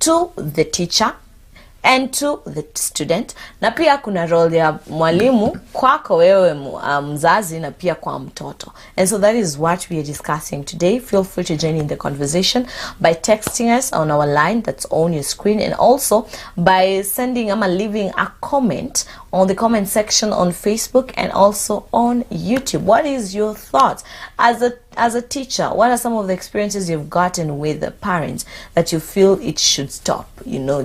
to the teacher and to the student, na pia kuna role ya mwalimu kwako wewe mzazi na pia kwa mtoto. And so that is what we are discussing today. Feel free to join in the conversation by texting us on our line that's on your screen, and also by sending leaving a comment on the comment section on Facebook and also on YouTube. What is your thoughts as a teacher? What are some of the experiences you've gotten with the parents that you feel it should stop?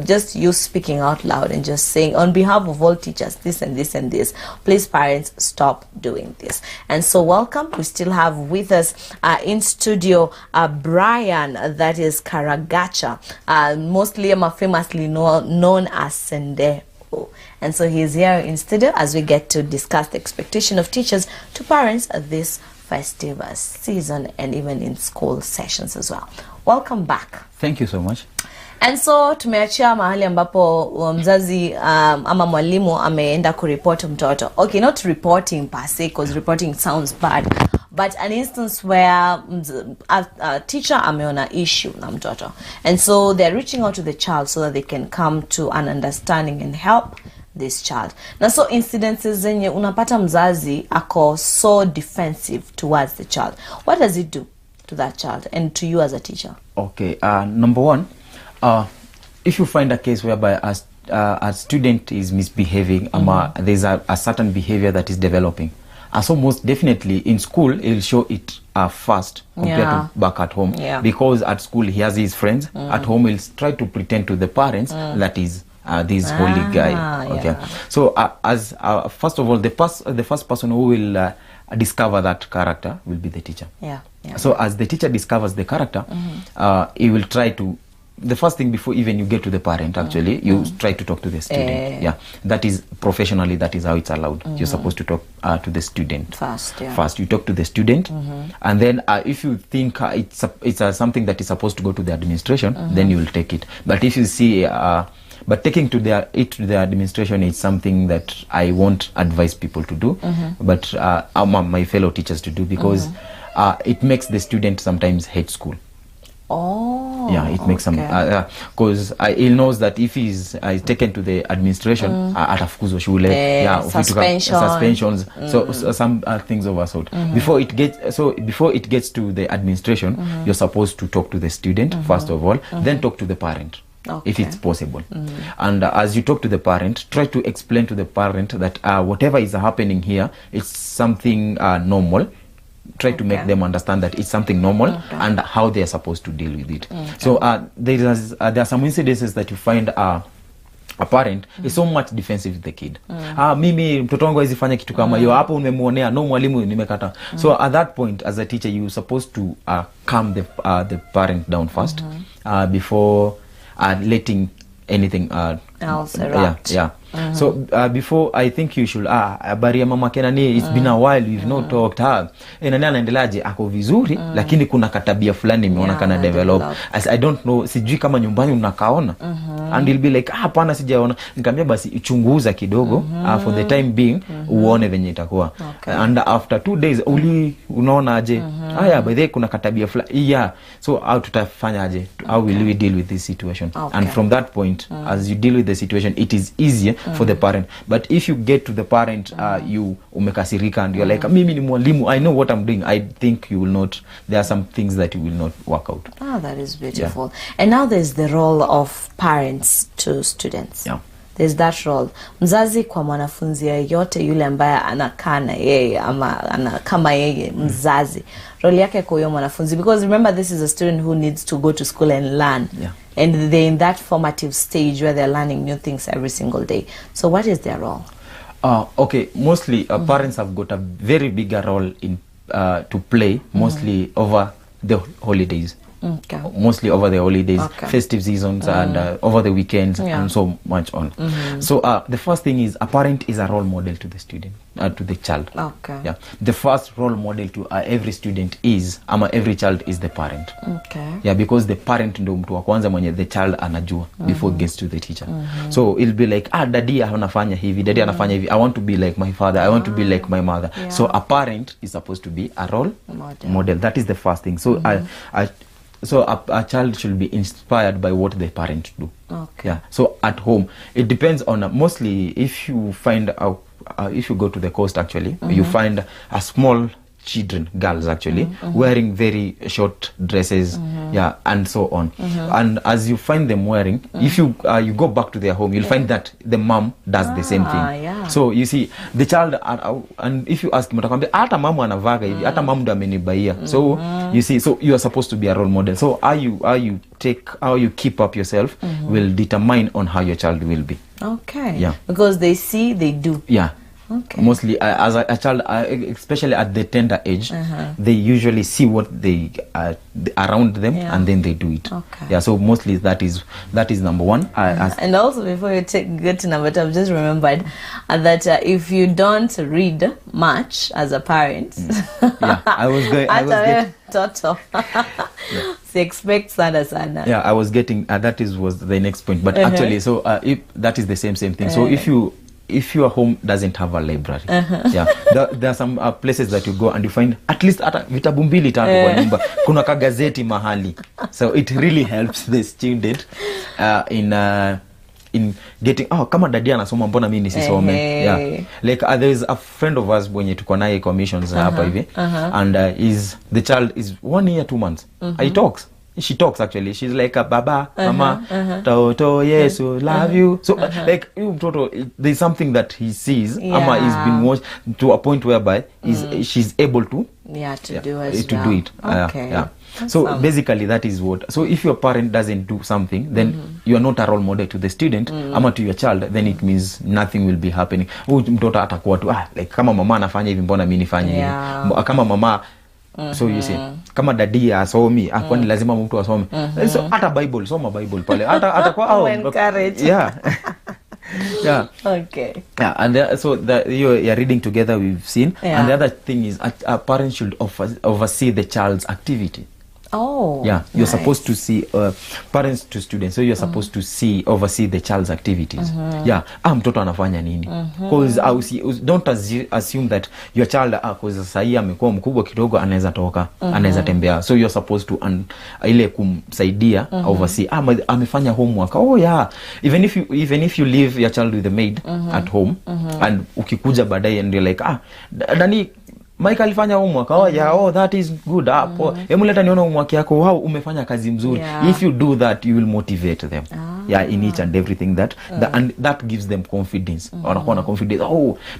Just you speaking out loud and just saying, on behalf of all teachers, this and this and this, please parents, stop doing this. And so welcome. We still have with us in studio Brian, that is Karagacha, mostly famously known as Sende. And so he's here in studio as we get to discuss the expectation of teachers to parents this festive season and even in school sessions as well. Welcome back. Thank you so much. And so tumeachia mahali ambapo mzazi ama mwalimu ameenda kuripoti mtoto. Okay, not reporting per se, because reporting sounds bad, but an instance where a teacher ameona issue na mtoto, and so they're reaching out to the child so that they can come to an understanding and help this child. Na so incidences zenye unapata mzazi ako so defensive towards the child, what does it do to that child and to you as a teacher? Okay, number one, if you find a case whereby a student is misbehaving, there's a certain behavior that is developing, so most definitely in school he'll show it first compared to back at home, because at school he has his friends. At home he'll try to pretend to the parents that is this holy guy. Okay, so as first of all, the first person who will discover that character will be the teacher. So as the teacher discovers the character, he will try to, the first thing before even you get to the parent, actually you try to talk to the student. That is professionally, that is how it's allowed. You're supposed to talk to the student first. You talk to the student, and then if you think it's something that is supposed to go to the administration, then you will take it. But if you see but taking to the administration is something that I won't advise people to do, but my fellow teachers to do, because it makes the student sometimes hate school. It makes some, because he knows that if he's taken to the administration, atafukuzwa shule, suspensions, so some things of a sort. Before it gets to the administration, you're supposed to talk to the student first of all, then talk to the parent. If it's possible. And as you talk to the parent, try to explain to the parent that whatever is happening here, it's something normal. Try to make them understand that it's something normal and how they are supposed to deal with it. So there are some incidences that you find a parent is so much defensive with the kid. Mimi mtoto wangu hawezi fanya kitu kama hiyo, hapo umemuonea, no mwalimu nimekata. So at that point as a teacher you're supposed to calm the parent down first before letting anything else erupt. So before, I think you should habari ya mama Kenani, it's been a while we've not talked. Nani anaendeleaje? Ako vizuri, lakini kuna katabia fulani imeona kana develop. As I don't know, sijui kama nyumbani unakaona. And he'll be like, hapana sijaona. Nikamwambia basi uchunguza kidogo for the time being, uone venye itakuwa. And after 2 days unaona aje? By the way kuna katabia fulani. So how tutafanya aje? How will we deal with this situation? And from that point, as you deal with the situation, it is easier for the parent. But if you get to the parent, you umekasirika and you're like, mimi ni mwalimu, I know what I'm doing, I think you will not, there are some things that you will not work out. That is beautiful. And now there's the role of parents to students. There's that role. Mzazi kwa mwanafunzi yote yule ambaye anakaa na yeye ama kama yeye mzazi, role yake kwa huyo mwanafunzi, because remember this is a student who needs to go to school and learn. And they're in that formative stage where they're learning new things every single day. So what is their role? Okay, mostly parents have got a very bigger role in to play, mostly over the holidays. Mostly over the holidays, festive seasons, and over the weekends, and so much on. So the first thing is a parent is a role model to the student, to the child. The first role model to every student is, every child is the parent. Because the parent ndo mtu wa kwanza mwenye the child anajua before it gets to the teacher. So it'll be like, daddy anafanya hivi, daddy anafanya hivi, I want to be like my father, I want to be like my mother. So a parent is supposed to be a role model. That is the first thing. So So a child should be inspired by what the parent do. Okay. Yeah. So at home, it depends on mostly if you find if you go to the coast actually, you find a small children, girls actually, wearing very short dresses, yeah, and so on. And as you find them wearing, if you go back to their home, you'll find that the mom does the same thing. Yeah. So you see the child, and if you ask him, hata mama anavaga hivi, hata mama ndo amenibaia. So you see, so you are supposed to be a role model. So how you keep up yourself will determine on how your child will be. Okay. Yeah. Because they see, they do. Yeah. Okay. Mostly as a child, especially at the tender age, they usually see what they around them, and then they do it. Okay. Yeah, so mostly that is number one. And also, before you get to number two, I've just remembered that if you don't read much as a parent, yeah, I was toto. She expects sana. Yeah, I was getting that was the next point, but actually, so if that is the same thing. So if your home doesn't have a library, yeah, there are some places that you go and you find at least vitabu mbili tatu kwa nyumba, kuna kagazeti mahali. So it really helps the student in getting kama dadi anasoma mbona mimi nisisome. Yeah, like there is a friend of us mwenye tuko naye commissions hapa hivi, and the child is 1 year 2 months. She talks actually. She's like a baba, mama, toto, yes, love you. So like toto, there's something that he sees. Ama is being watched to a point whereby she's able to do it. Okay. Yeah. So basically that is what. So if your parent doesn't do something, then you are not a role model to the student, ama to your child. Then it means nothing will be happening. Mtoto atakuwa tu like kama mama anafanya hivi, mbona mimi nifanye hivi? Kama mama. So you see, kama dadi asomi, kwani lazima mtu asome. So hata Bible, soma Bible pale. Hata kwa encourage. Yeah. Yeah. Okay. Yeah, and so you're reading together, we've seen. And the other thing is a parent should oversee the child's activity. Oh, yeah, you're supposed to see parents to students, so you're supposed to oversee the child's activities. Yeah, mtoto anafanya nini? Because don't assume that your child because sahi amekuwa mkubwa kidogo anaweza toka, anaweza tembea. So you're supposed to ile kumsaidia oversee amefanya homework. Oh yeah, even if you leave your child with a maid at home and ukikuja baadaye and you're like Dani Mike alifanya homework. That is good. Emuleta niona homework yako. Wow, umefanya kazi mzuri. If you do that, you will motivate them. Yeah, in each and everything and that gives them confidence. Wanakuwa na confidence.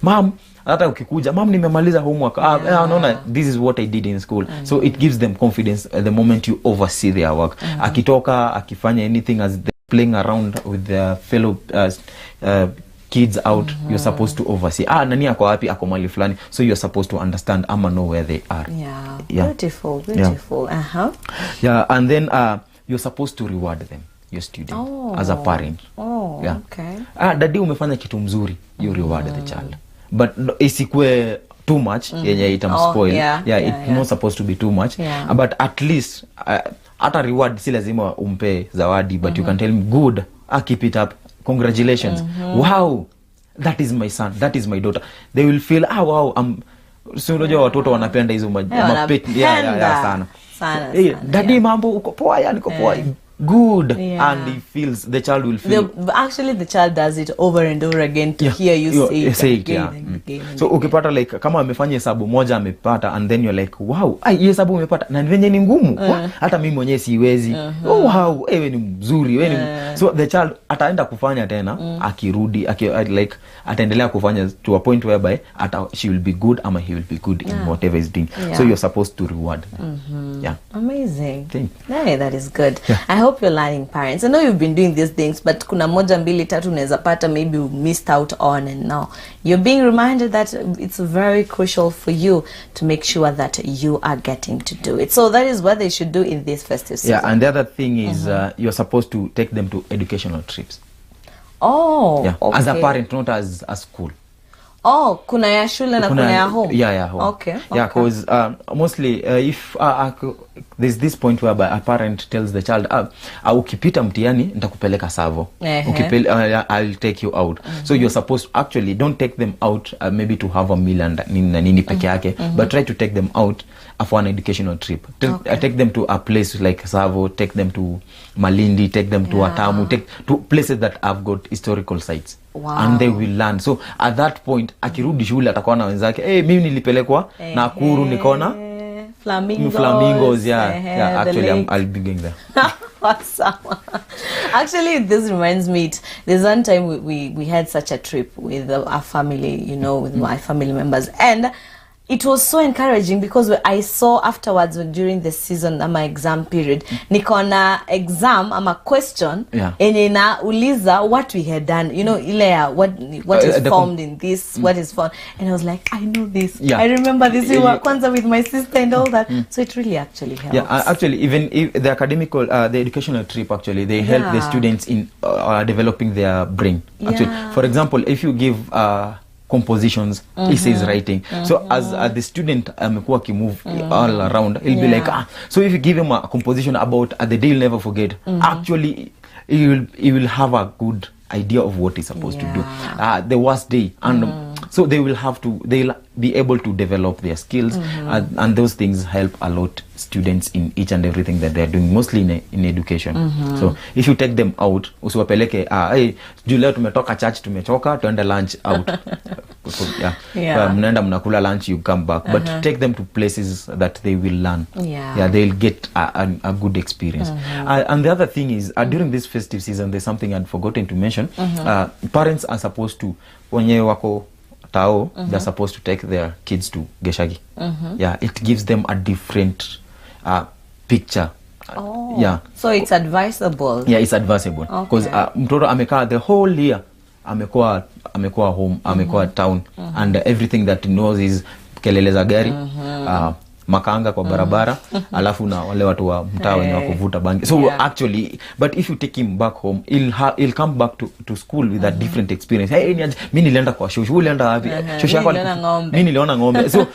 Mom, hata ukikuja, mom nimemaliza homework. Unaona, this is what I did in school. So it gives them confidence the moment you oversee their work. Akitoka, akifanya anything as they're playing around with their fellow kids out, you're supposed to oversee. Nani ako wapi, ako mali fulani. So you're supposed to understand ama know where they are. Yeah. Beautiful. Yeah. Yeah, and then you're supposed to reward them, your student, as a parent. Yeah. Okay. Dadi umefanya kitu mzuri, you reward the child. But isikwe too much, yenye itamspoil. It's not supposed to be too much. But at least ata reward si lazima umpe zawadi, but you can tell him good, keep it up. Congratulations. Wow, that is my son, that is my daughter. They will feel wow, so unajua watoto wanapenda hizo mapet sana. Daddy mambo uko poa, yani uko poa. Good. And he feels, the child will feel actually the child does it over and over again to hear you say it again. So ukipata like kama amefanya hesabu moja amepata, and then you're like wow, hii hesabu umepata na venye ni ngumu, hata mimi mwenyewe siwezi. Wow, wewe ni mzuri, wewe ni so the child ataenda kufanya tena, akirudi like ataendelea kufanya to a point whereby she will be good ama he will be good in whatever he's doing. So you're supposed to reward them. Yeah. Amazing. Hey, that is good. I hope you're learning, parents. I know you've been doing these things, but kuna moja mbili tatu unaweza pata maybe you missed out on, and now you're being reminded that it's very crucial for you to make sure that you are getting to do it. So that is what they should do in this festive season. Yeah, and the other thing is you're supposed to take them to educational trips. Okay. As a parent, not as a school. Oh, kuna ya shule na kuna ya home. Yeah, home. Okay. Yeah, because mostly if there's this point whereby a parent tells the child, ukipita mtihani nitakupeleka savo. I'll take you out. So you're supposed to actually don't take them out maybe to have a meal and nini peke yake, but try to take them out for an educational trip. Take them to a place like Savo, take them to Malindi, take them to Watamu, take to places that have got historical sites. Wow. And they will learn. So at that point akirudi shule atakuwa na wenzake, mimi nilipelekwa Nakuru nikaona flamingos. Yeah, actually I'll be going there. Awesome. Actually, this reminds me, there's one time we had such a trip with our family, you know, with my family members, and it was so encouraging because I saw afterwards during the season my exam period, nikona exam ama question enye na uliza what we had done, you know, ile what is formed in this, what is formed, and I was like, I know this, I remember this, we were kwanza with my sister and all that. So it really actually helps. Yeah, actually even if the academical the educational trip, actually they help the students in developing their brain. Actually, for example, if you give compositions, essays writing, so as the student amekuwa kimove all around, he'll be like, so if you give him a composition about the day you'll never forget, actually he will have a good idea of what he's supposed to do, the worst day, and so they'll be able to develop their skills, and those things help a lot students in each and everything that they're doing, mostly in education. So if you take them out, usiwapeleke leo tumetoka church tumechoka tuende lunch out. So, mnaenda mnakula lunch, you come back, but take them to places that they will learn. They'll get a good experience. And the other thing is, during this festive season, there's something I'd forgotten to mention. Parents are supposed to, wenye wako tao, they're supposed to take their kids to Geshagi. It gives them a different picture. So it's advisable. It's advisable because mtoto amekaa the whole year, amekuwa home, amekuwa town, and everything that knows is kelele za gari, makanga kwa barabara, alafu na wale watu wa mtaa wenye wakuvuta bangi. So actually, but if you take him back home, he'll come back to school with a different experience. Hey, mimi nilienda kwa shoshu, ulienda wapi? Shoshu yako mimi niliona ng'ombe. So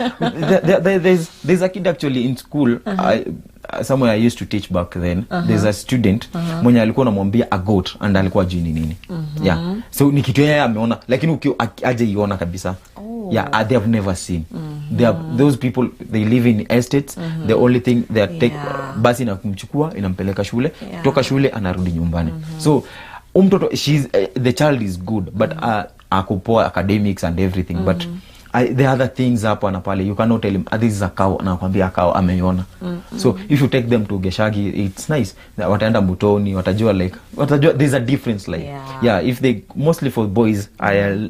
there's a kid actually in school, somewhere I used to teach back then. There's a student mwenye alikuwa anamwambia a goat and alikuwa jini nini. So ni kitu yeye ameona, lakini aje iona kabisa. They have never seen. Those people, they live in estates. The only thing they take basi na kumchukua inampeleka shule, kutoka shule anarudi nyumbani. So mtoto, the child is good, but akupoa academics and everything, but the other things hapa na pale, you cannot tell him this is a cow, na kwambia cow ameiona. So if you take them to Geshagi, it's nice. Wataenda Mutoni, watajua there's a difference, like if they, mostly for boys, I'll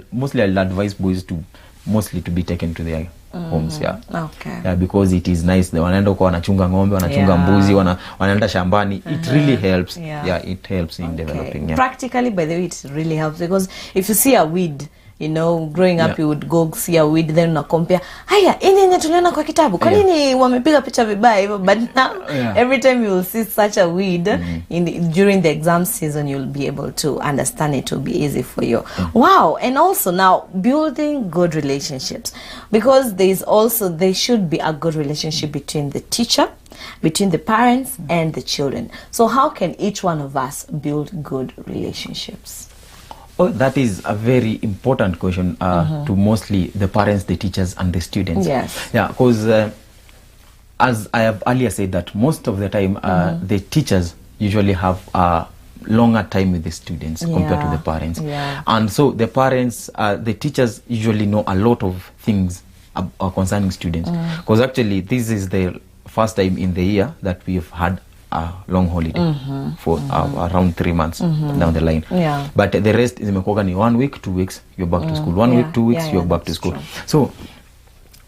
advise boys to mostly to be taken to their homes. Because it is nice. Wanaenda kwa wanachunga ng'ombe, wanachunga mbuzi, wanaenda shambani. It really helps. It helps in developing. Practically, by the way, it really helps, because if you see a weed, you know, growing up, you would go see a weed, then una compare, haya, ini tuliona kwa kitabu, kwa nini wamepiga picha vibaya hivyo? But now, every time you will see such a weed during the exam season, you'll be able to understand it. Will be easy for you. Wow. And also now, building good relationships, because there should be a good relationship between the teacher, between the parents and the children. So how can each one of us build good relationships? That is a very important question to mostly the parents, the teachers, and the students. Because as I have earlier said, that most of the time the teachers usually have a longer time with the students compared to the parents. And so the parents, the teachers usually know a lot of things concerning students. Because actually this is the first time in the year that we have had a long holiday for around 3 months down the line. But the rest is ni 1 week, 2 weeks, you're back to school. 1 week, 2 weeks, you're back to school. True.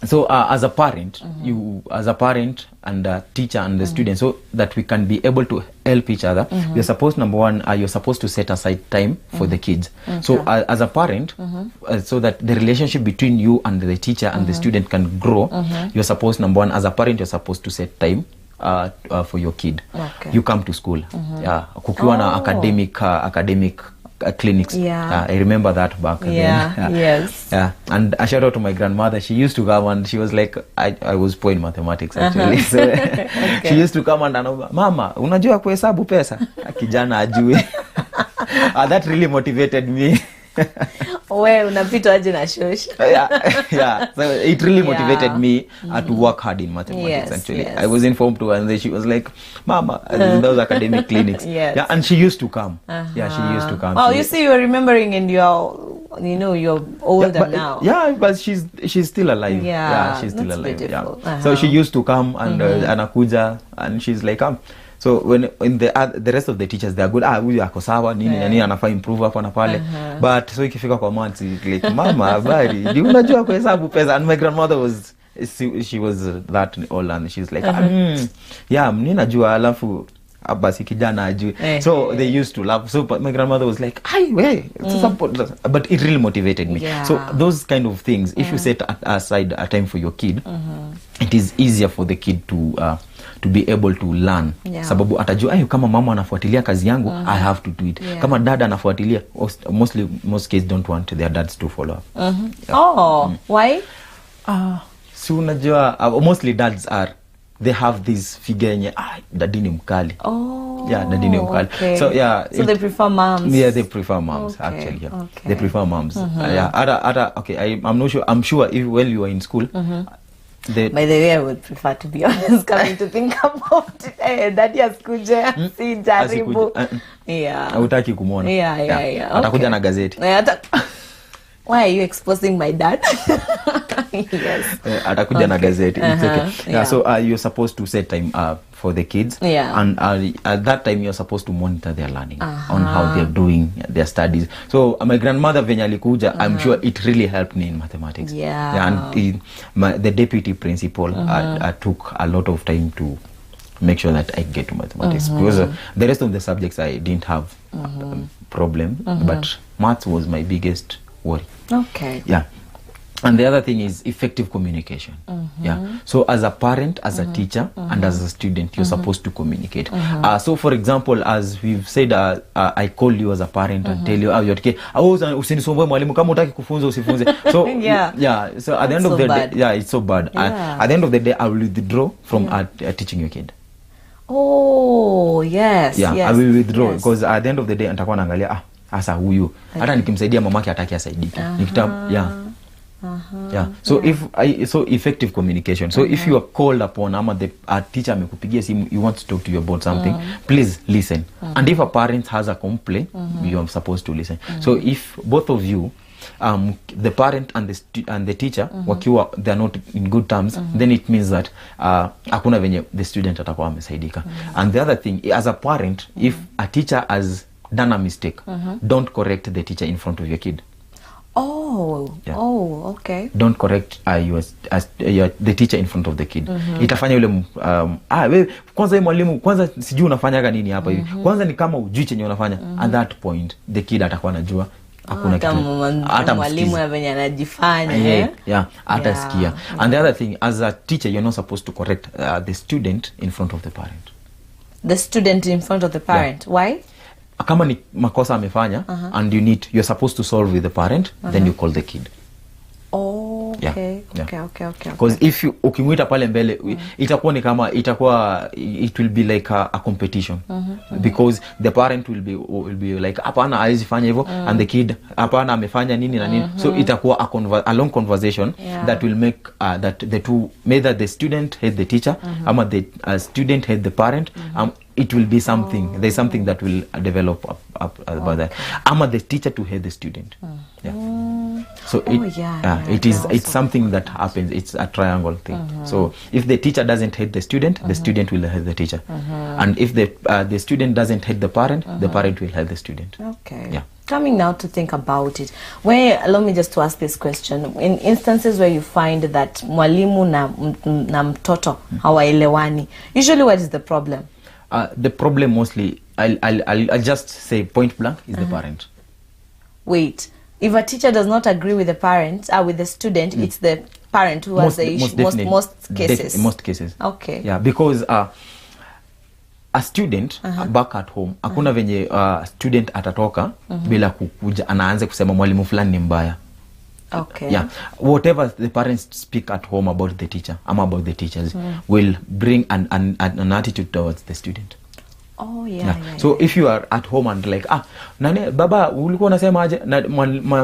So as a parent, you as a parent and a teacher and the student, so that we can be able to help each other, you're supposed, number one, you're supposed to set aside time for the kids. So as a parent, so that the relationship between you and the teacher and the student can grow, you're supposed, number one, as a parent, you're supposed to set time for your kid. You come to school. Kukiwa na academic clinics. Yeah. I remember that back then. Yes. Yeah. And a shout out to my grandmother. She used to come and she was like, I was poor in mathematics actually. So Okay. she used to come and mama, unajua kuhesabu pesa? Kijana ajue. That really motivated me. We unapita aje na shosh. Yeah. So it really motivated me to work hard in mathematics. Actually, I was informed to, and then she was like, "Mama, those academic clinics." Yeah, and she used to come. Yeah, she used to come. Oh, you see, you're remembering, and you're older now. Yeah, but she's still alive. Yeah, she's still alive. Beautiful. Yeah. So she used to come and anakuja, and she's like, So when in the rest of the teachers, they are good. Huyu ako sawa nini na nini, anafaa improve hapo na pale. But so ikifika kwa months like, mama habari, ndio unajua kuhesabu pesa. And my grandmother was, she was that old, and she's like, yeah, mimi najua, alafu basi kijana ajue. So they used to laugh. So my grandmother was like, but it really motivated me. So those kind of things, if you set aside a time for your kid, it is easier for the kid to be able to learn. Sababu atajua, kama mama anafuatilia kazi yangu, I have to do it. Kama dad anafuatilia, most kids don't want their dads to follow up. Why? So unajua, mostly dads they have this figure yenye, daddy ni mkali. Daddy ni mkali. Okay. So so they prefer moms. Yeah, they prefer moms actually. They prefer moms. I'm not sure. I'm sure if while you were in school, by the way, I would prefer, to be honest, coming to think about it. Daddy askuje, si jaribu. Hautaki kumuona. Atakuja na gazeti. Why are you exposing my dad? Yes. Atakuja na gazeti. It's okay. So you're supposed to set time for the kids. And at that time you're supposed to monitor their learning on how they're doing their studies. So my grandmother venye alikuja, I'm sure it really helped me in mathematics. And the deputy principal took a lot of time to make sure that I get to mathematics, because the rest of the subjects I didn't have problem, but maths was my biggest worry. Okay. Yeah. And the other thing is effective communication. So as a parent, as a teacher, and as a student, you're supposed to communicate. So for example, as we've said, I call you as a parent and tell you, you're okay, usinisumbue mwalimu, kama utaki kufunza usifunze. So so at the end of the day, it's so bad. At the end of the day, I will withdraw from teaching your kid. I will withdraw, because at the end of the day nitakuwa naangalia asa huyu hata nikimsaidia mamake hataki asaidike. So effective communication. So if you are called upon, ama the teacher amekupigia simu, you want to talk to you about something, please listen. And if a parent has a complaint, you are supposed to listen. So if both of you, the parent and the teacher, wakiwa they are not in good terms, then it means that hakuna venye the student atakuwa amesaidika. And the other thing, as a parent, if a teacher has done a mistake, don't correct the teacher in front of your kid. Okay. Don't correct the teacher in front of the kid. Itafanya yule wewe kwanza mwalimu, kwanza sijui unafanyaga nini hapa hivi. Kwanza ni kama ujui chenye unafanya. At that point the kid atakuwa anajua hakuna kitu. Hata mwalimu venye anajifanya. Atasikia. And the other thing, as a teacher, you're not supposed to correct the student in front of the parent. The student in front of the parent. Why? Kama ni makosa amefanya, and you're supposed to solve with the parent, then you call the kid. Okay. Because if you ukimwita pale mbele, itakuwa ni kama it will be like a competition, because the parent will be like hapana haizi fanya hivyo, and the kid hapana amefanya nini na nini. So itakuwa a long conversation that will make that the two, either the student hate the teacher, ama the student hate the parent. It will be something. There's something that will develop up about that. Ama the teacher to hate the student. So it's something that happens. It's a triangle thing. So if the teacher doesn't hate the student will hate the teacher. And if the student doesn't hate the parent will hate the student. Okay. Coming now to think about it, allow me just to ask this question. In instances where you find that mwalimu na mtoto hawaelewani, usually what is the problem? The problem mostly, I'll just say point blank, is the parent. Wait, if a teacher does not agree with the parent, with the student, it's the parent who has the issue. Most cases. Most cases. Okay. Yeah, because a student back at home hakuna venye student atatoka bila kukuja anaanze kusema mwalimu fulani ni mbaya. Okay. Yeah, whatever the parents speak at home about the teacher about the teachers will bring an attitude towards the student. Oh yeah. So if you are at home and like nani baba ulikuwa unasema aje na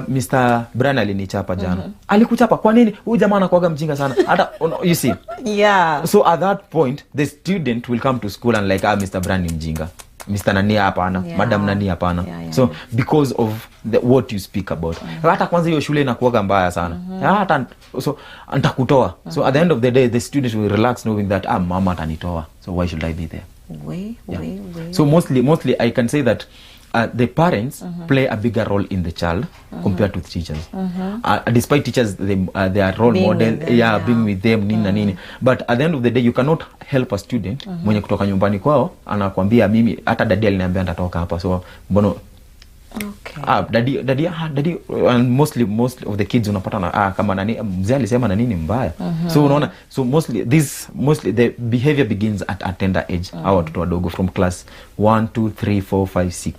Mr. Brian alinichapa jana. Alikuchapa kwa nini? Huyu jamaa anakuaga mjinga sana. Hata you see. Yeah. So at that point the student will come to school and like Mr. Brian ni mjinga. Mr. Nani hapana, Madam Nani hapana. So because of what you speak about. Hata kwanza hiyo shule inakuaga mbaya sana. Hata so nitakutoa. So at the end of the day the student will relax knowing that mama atanitoa. So why should I be there? Way. So mostly I can say that the parents play a bigger role in the child compared to the teachers. Despite teachers they are role being model, with them, being with them nini na nini. But at the end of the day you cannot help a student mwenye kutoka nyumbani kwao anakuambia mimi hata dadi aliniambia nitatoka hapa, so mbono okay. Daddy and most of the kids unapata na kama nani mzee alisema na nini mbaya. So unaona, so mostly the behavior begins at a tender age. Au watoto wadogo from class 1 2 3 4 5 6.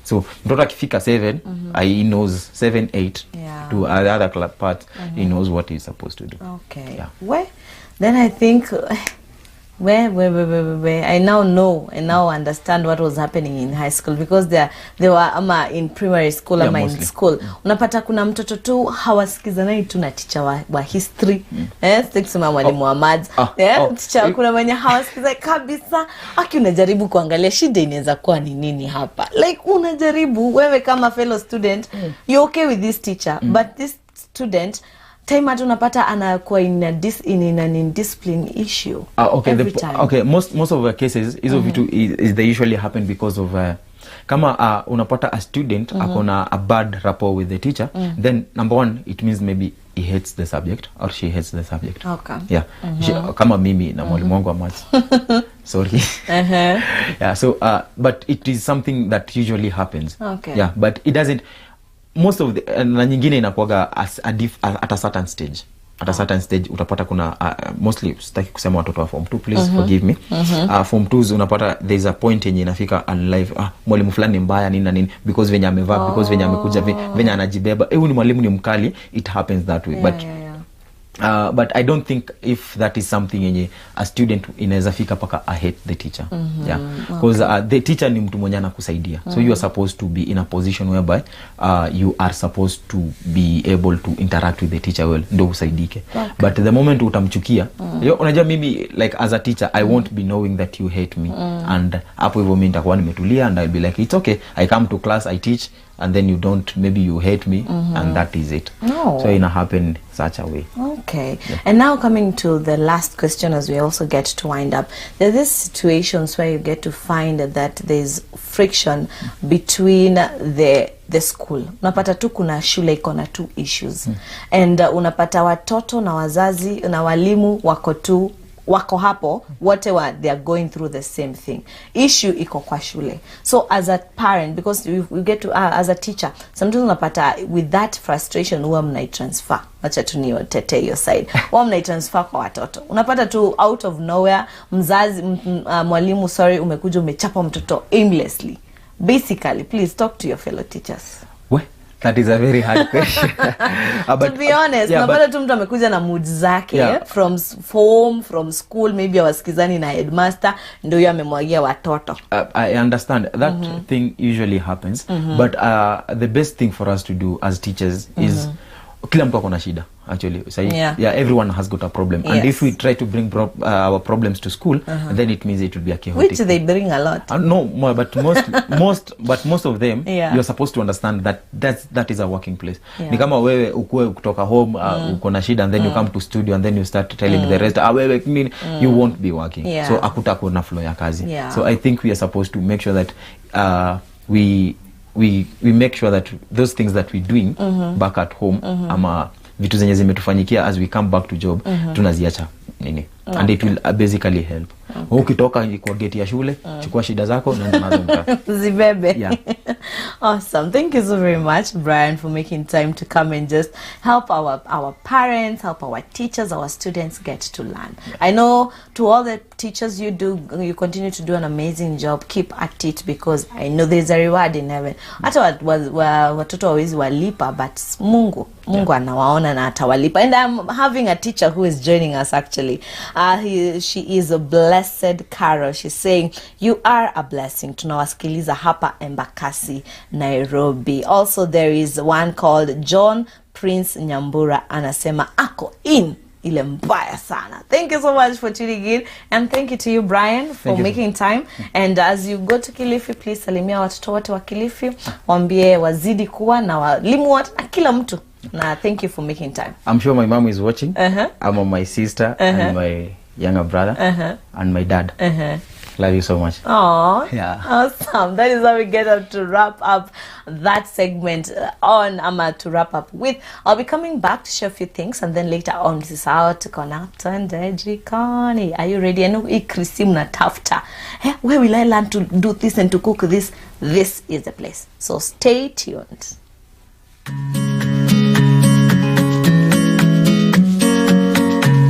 So mtoto akifika 7 he knows 7 8 to other parts he knows what he's supposed to do. Okay. Well, then I think where I now know and now understand what was happening in high school, because they were in primary school in school. Unapata kuna mtoto tu hawasikizanani tu na teacher wa history. Sema mwalimu wa maths. Teacher kuna mwenye hawasikizani kabisa. Unajaribu kuangalia shida inaweza kuwa ni nini hapa. Like unajaribu wewe kama fellow student, you're okay with this teacher, but this student time atu unapata anakuwa in an indiscipline issue. Okay, most of the cases hizo vitu they usually happen because of kama unapata a student akona a bad rapport with the teacher, then number one it means maybe he hates the subject or she hates the subject. Okay. Yeah. Kama mimi na mwalimu wangu wa maths. Sorry. Yeah, so but it is something that usually happens. Okay. Yeah, but it doesn't most of the na nyingine inakuaga at a certain stage. At a certain stage utapata kuna mostly sitaki kusema watoto wa form 2, please forgive me. Form 2s unapata there is a point yenye inafika and life mwalimu fulani mbaya nini na nini because venye amevaa, because venye amekuja, venye anajibeba, huyu ni mwalimu ni mkali, it happens that way. But I don't think if that is something yenye a student inaweza fika paka I hate the teacher. Because the teacher ni mtu mwenye anakusaidia. So you are supposed to be in a position whereby you are supposed to be able to interact with the teacher well, ndio usaidike. But the moment utamchukia, unajua mimi like as a teacher I won't be knowing that you hate me, and hapo hivyo mimi nitakuwa nimetulia and I'll be like it's okay, I come to class, I teach, and then you don't, maybe you hate me, and that is it. So it happen such a way. Okay. And now coming to the last question as we also get to wind up. There are these situations where you get to find that there's friction between the school. Unapata tu kuna shule iko na two issues. And unapata watoto na wazazi na walimu wako hapo wote they are going through the same thing. Issue iko kwa shule. So as a parent, because we get to as a teacher, sometimes unapata with that frustration huwa mnaitransfer. Acha tu niotete your side. Huwa mnaitransfer kwa watoto. Unapata tu out of nowhere mzazi mwalimu umekuja umechapa mtoto aimlessly. Basically, please talk to your fellow teachers. That is a very hard question. To be honest, unapata tu mtu amekuja na moods zake from home, from school, maybe awasikizani na headmaster, ndio yeye amemwagia watoto. I understand that thing usually happens, but the best thing for us to do as teachers is kila mtu akona shida actually. So everyone has got a problem, and if we try to bring our problems to school, then it means it will be a chaotic. Which they bring a lot. No, but most of them you're supposed to understand that is a working place. Ni kama wewe ukue kutoka home uko na shida and then you come to studio and then you start telling the rest wewe you won't be working. So akutakuwa na flow ya kazi. So I think we are supposed to make sure that we make sure that those things that we're doing back at home ama vitu zenye zimetufanyikia as we come back to job tunaziacha and it will basically help. Ukitoka kwa gate ya shule, chukua shida zako na nazo mta. Zibebe. Yeah. Awesome. Thank you so very much, Brian, for making time to come and just help our parents, help our teachers, our students get to learn. I know to all the teachers you continue to do an amazing job. Keep at it, because I know there's a reward in heaven. Hata watoto hawezi walipa, but Mungu anawaona na atawalipa. And I'm having a teacher who is joining us actually. She is a blessed Carol. She's saying, you are a blessing. Tunawasikiliza hapa Embakasi, Nairobi. Also there is one called John Prince Nyambura, anasema ako in ile mbaya sana. Thank you so much for tuning in, and thank you to you, Brian, for making time. And as you go to Kilifi, please salimia watoto wote wa Kilifi, waambie wazidi kuwa na walimu wote na kila mtu. Na thank you for making time. I'm sure my mom is watching. I'm my sister and my younger brother and my dad. Love you so much. Oh, yeah. Awesome. That is how we get up to wrap up that segment to wrap up with. I'll be coming back to share a few things, and then later on this is how to connect and Connie. Are you ready? I know Christine na tafta. Where will I learn to do this and to cook this? This is the place. So stay tuned.